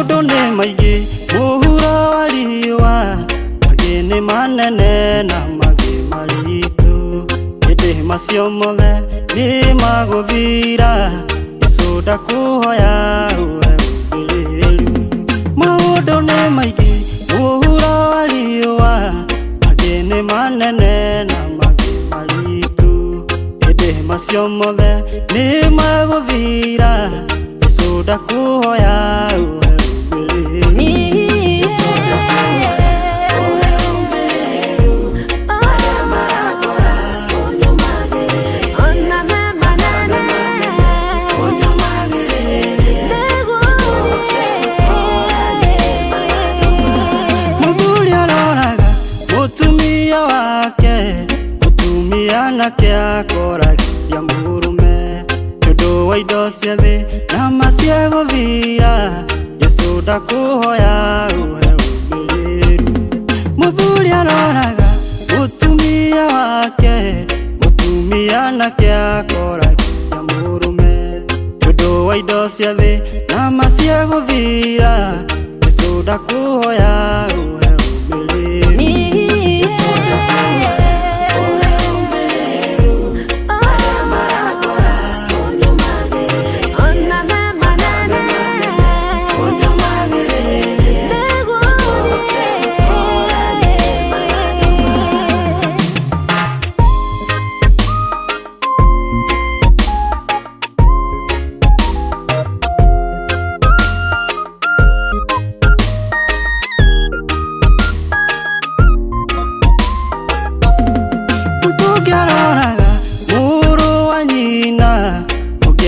maundu ni maingi muhuro wa riua magi ni manene na magi maritu hindi macio mothe ni maguthira Yesu ndakuhoya uhe umiriru maundu ni maingi muhuro wa riua magi ni manene na magi maritu hindi macio mothe ni maguthira Yesu ndakuhoya uhe Akoragia murume nundu wa indo cia thi na macia guthira Yesu ndakuhoya uhe umiriru muthuri aroraga mutumia wake mutumia nake akoragia murume nundu wa indo cia thi na macia guthira Yesu ndakuhoya uhe umiriru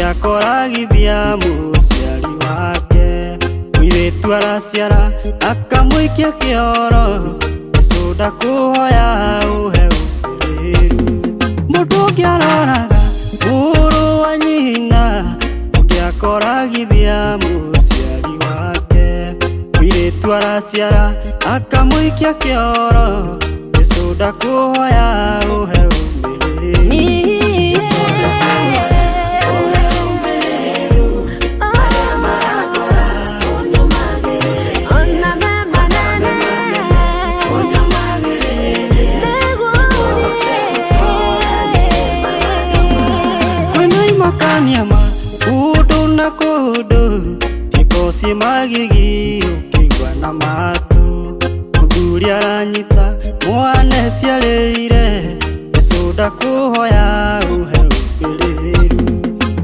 akoragithia muciari wake muiritu araciara akamuikia kioro Yesu ndakuhoya uhe umiriru mundu ungi aroraga muru wa nyina ungi akoragithia muciari wake muiritu araciara akamuikia kioro Yesu ndakuhoya uhe umiriru Kanyama kudu na kudu tikosi magigi ukigwa na matu muthuri aranyita mwane ciarire Yesu ndakuhoya uhe umiriru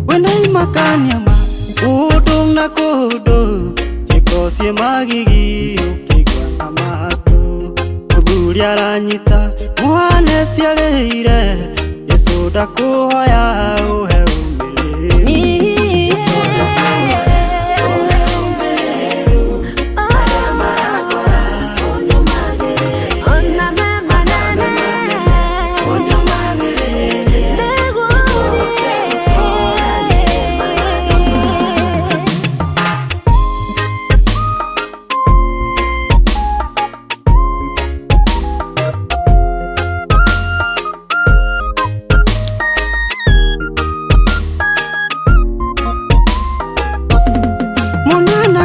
wenaima kanyama kudu na kudu tikosi magigi ukigwa na matu muthuri aranyita mwane ciarire Yesu ndakuhoya uhe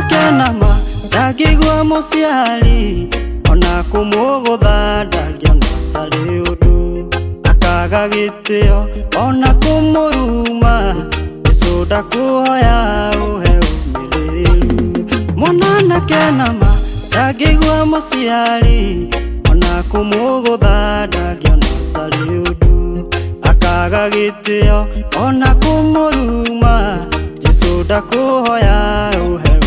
kenama ndangigwa muciari ona kumugutha ndangiona tari undu akaga gitio ona kumuruma Yesu ndakuhoya uhe umiriru mwana kenama ndangigwa muciari ona kumugutha ndangiona tari undu akaga gitio ona kumuruma Yesu ndakuhoya uhe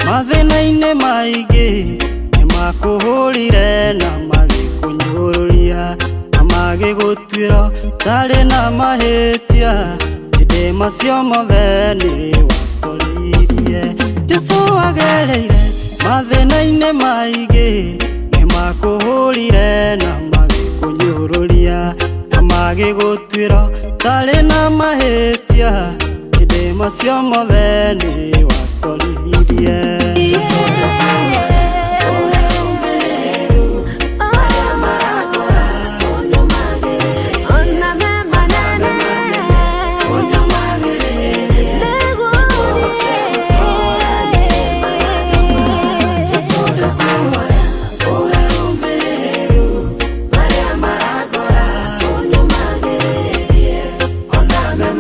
mathina-ini maingi nimakuhurire na magikunyururia na magigutwira tari na mahitia hindi macio mothe ni waturirie Yesu agereire mathina-ini maingi nimakuhurire na magikunyururia na magigutwira tari na mahitia hindi macio mothe nĩ watũririe.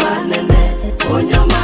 Manene,